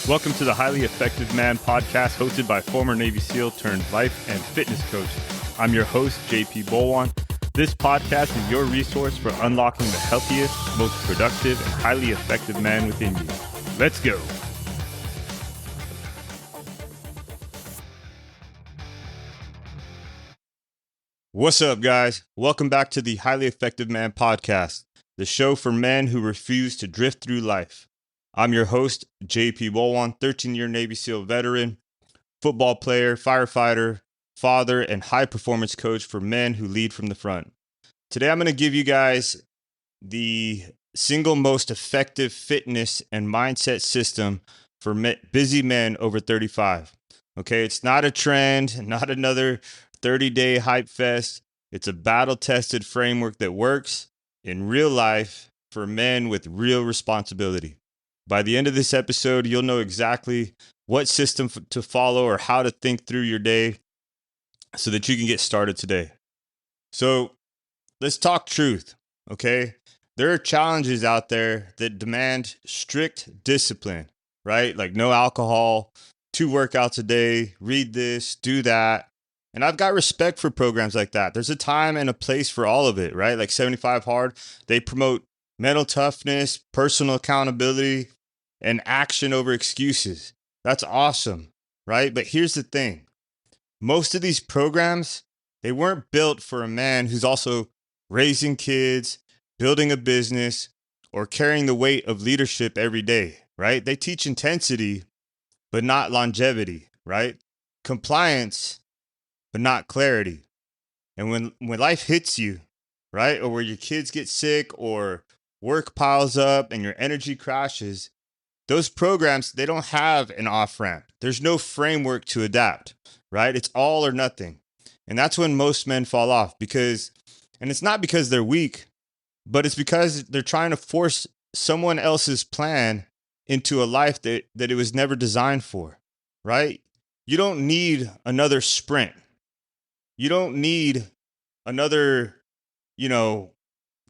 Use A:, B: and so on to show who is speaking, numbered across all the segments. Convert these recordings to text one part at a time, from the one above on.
A: Welcome to the Highly Effective Man podcast, hosted by former Navy SEAL turned life and fitness coach. I'm your host, JP Bolwahnn. This podcast is your resource for unlocking the healthiest, most productive, and highly effective man within you. Let's go. What's up, guys? Welcome back to the Highly Effective Man podcast, the show for men who refuse to drift through life. I'm your host, JP Bolwahnn, 13-year Navy SEAL veteran, football player, firefighter, father, and high-performance coach for men who lead from the front. Today, I'm going to give you guys the single most effective fitness and mindset system for busy men over 35. Okay, it's not a trend, not another 30-day hype fest. It's a battle-tested framework that works in real life for men with real responsibility. By the end of this episode, you'll know exactly what system to follow or how to think through your day so that you can get started today. So let's talk truth, okay? There are challenges out there that demand strict discipline, right? Like no alcohol, 2 workouts a day, read this, do that. And I've got respect for programs like that. There's a time and a place for all of it, right? Like 75 Hard, they promote mental toughness, personal accountability, and action over excuses. That's awesome, right? But here's the thing. Most of these programs, they weren't built for a man who's also raising kids, building a business, or carrying the weight of leadership every day, right? They teach intensity, but not longevity, right? Compliance, but not clarity. And when life hits you, right? Or where your kids get sick or work piles up and your energy crashes, those programs, they don't have an off-ramp. There's no framework to adapt, right? It's all or nothing. And that's when most men fall off and it's not because they're weak, but it's because they're trying to force someone else's plan into a life that it was never designed for, right? You don't need another sprint. You don't need another,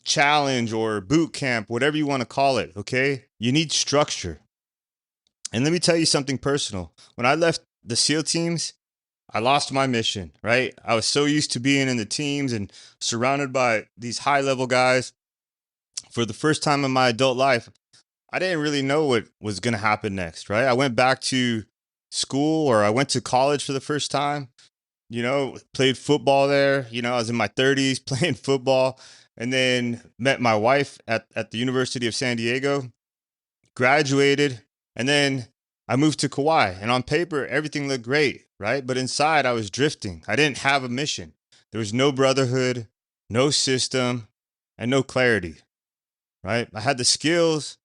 A: challenge or boot camp, whatever you want to call it, okay? You need structure. And let me tell you something personal. When I left the SEAL teams, I lost my mission, right? I was so used to being in the teams and surrounded by these high-level guys. For the first time in my adult life, I didn't really know what was going to happen next, right? I went back to school, or I went to college for the first time, played football there. I was in my 30s playing football, and then met my wife at the University of San Diego, graduated, and then I moved to Kauai. And on paper, everything looked great, right? But inside, I was drifting. I didn't have a mission. There was no brotherhood, no system, and no clarity, right? I had the skills,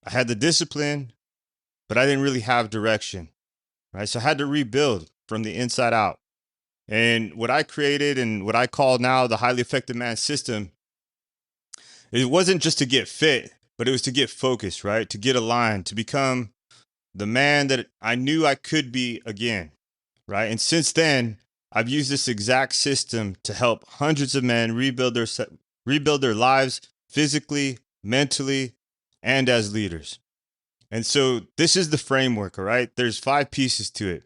A: I had the discipline, but I didn't really have direction, right? So I had to rebuild from the inside out. And what I created and what I call now the Highly Effective Man system, it wasn't just to get fit, but it was to get focused, right? To get aligned, to become the man that I knew I could be again, right? And since then, I've used this exact system to help hundreds of men rebuild their lives physically, mentally, and as leaders. And so this is the framework, all right? There's 5 pieces to it.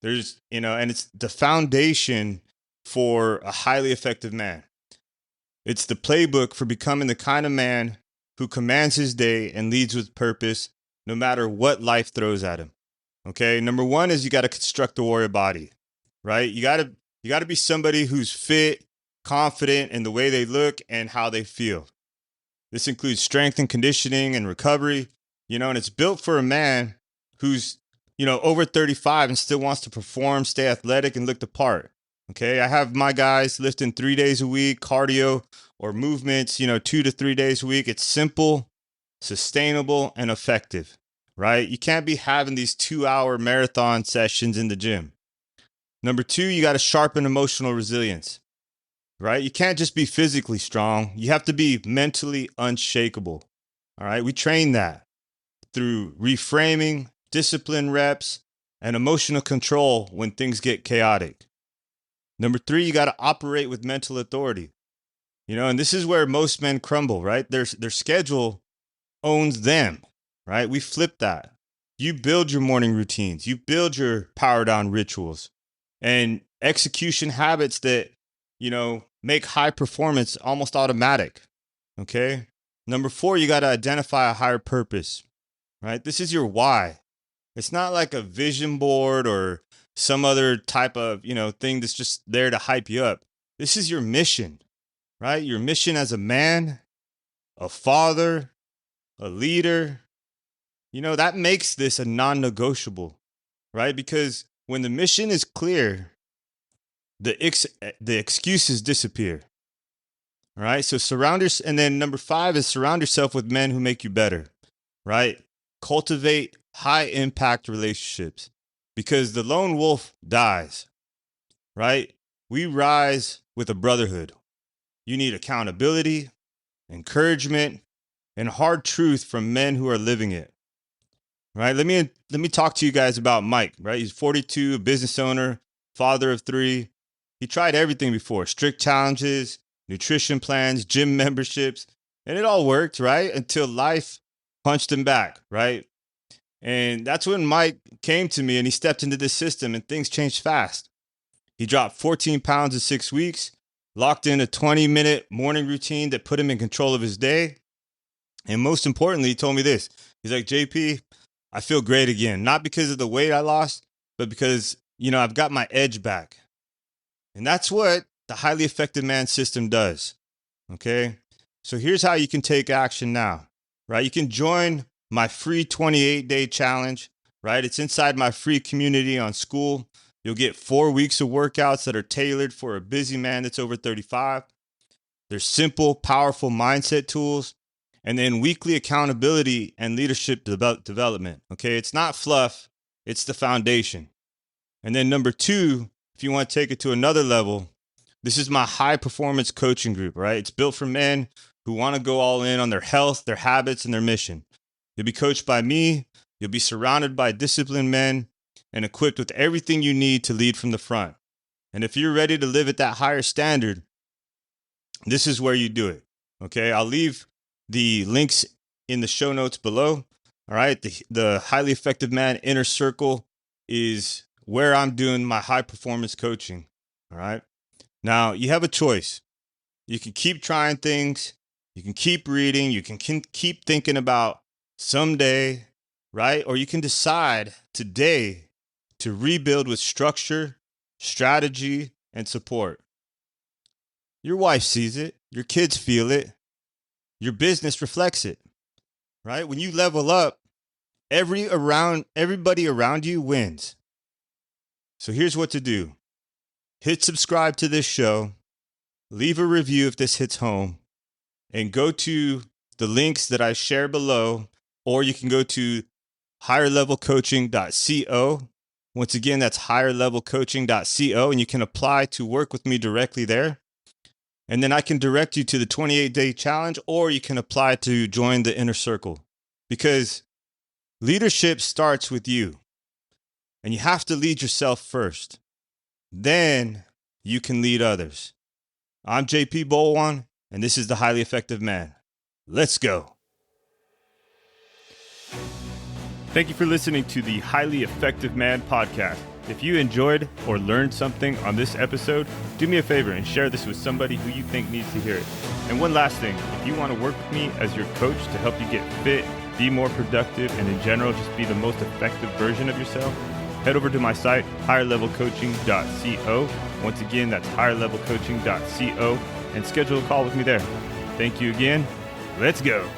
A: There's, and it's the foundation for a highly effective man. It's the playbook for becoming the kind of man who commands his day and leads with purpose, no matter what life throws at him. Okay. Number 1 is you got to construct the warrior body, right? You got to be somebody who's fit, confident in the way they look and how they feel. This includes strength and conditioning and recovery, and it's built for a man who's, over 35 and still wants to perform, stay athletic, and look the part. Okay. I have my guys lifting 3 days a week, cardio or movements, 2 to 3 days a week. It's simple, sustainable, and effective, right? You can't be having these 2-hour marathon sessions in the gym. Number 2, you got to sharpen emotional resilience, right? You can't just be physically strong. You have to be mentally unshakable. All right. We train that through reframing, discipline reps, and emotional control when things get chaotic. Number 3, you got to operate with mental authority. And this is where most men crumble, right? Their schedule owns them, right? We flip that. You build your morning routines, you build your power down rituals and execution habits that, make high performance almost automatic. Okay. Number 4, you got to identify a higher purpose, right? This is your why. It's not like a vision board or some other type of, thing that's just there to hype you up. This is your mission, right? Your mission as a man, a father, a leader. That makes this a non-negotiable, right? Because when the mission is clear, the excuses disappear. All right. So and then number 5 is surround yourself with men who make you better, right? Cultivate high impact relationships because the lone wolf dies, right? We rise with a brotherhood. You need accountability, encouragement, and hard truth from men who are living it. Right? Let me talk to you guys about Mike, right? He's 42, a business owner, father of 3. He tried everything before, strict challenges, nutrition plans, gym memberships, and it all worked, right? Until life punched him back, right? And that's when Mike came to me and he stepped into this system and things changed fast. He dropped 14 pounds in 6 weeks, locked in a 20-minute morning routine that put him in control of his day. And most importantly, he told me this. He's like, JP, I feel great again. Not because of the weight I lost, but because, I've got my edge back. And that's what the highly effective man system does. Okay. So here's how you can take action now, right? You can join my free 28-day challenge, right? It's inside my free community on School. You'll get 4 weeks of workouts that are tailored for a busy man that's over 35. There's simple, powerful mindset tools, and then weekly accountability and leadership development. Okay, it's not fluff, it's the foundation. And then number 2, if you want to take it to another level, this is my high performance coaching group, right? It's built for men who want to go all in on their health, their habits, and their mission. You'll be coached by me. You'll be surrounded by disciplined men and equipped with everything you need to lead from the front. And if you're ready to live at that higher standard, this is where you do it. Okay, I'll leave the links in the show notes below. All right, the Highly Effective Man Inner Circle is where I'm doing my high performance coaching. All right, now you have a choice. You can keep trying things. You can keep reading. You can keep thinking about someday, right? Or you can decide today to rebuild with structure, strategy, and support. Your wife sees it. Your kids feel it. Your business reflects it, right? When you level up, everybody around you wins. So here's what to do. Hit subscribe to this show. Leave a review if this hits home. And go to the links that I share below, or you can go to higherlevelcoaching.co. Once again, that's higherlevelcoaching.co, and you can apply to work with me directly there. And then I can direct you to the 28-day challenge, or you can apply to join the Inner Circle. Because leadership starts with you, and you have to lead yourself first. Then you can lead others. I'm JP Bolwahnn, and this is the Highly Effective Man. Let's go. Thank you for listening to the Highly Effective Man podcast. If you enjoyed or learned something on this episode, do me a favor and share this with somebody who you think needs to hear it. And one last thing, if you want to work with me as your coach to help you get fit, be more productive, and in general, just be the most effective version of yourself, head over to my site, higherlevelcoaching.co. Once again, that's higherlevelcoaching.co, and schedule a call with me there. Thank you again. Let's go.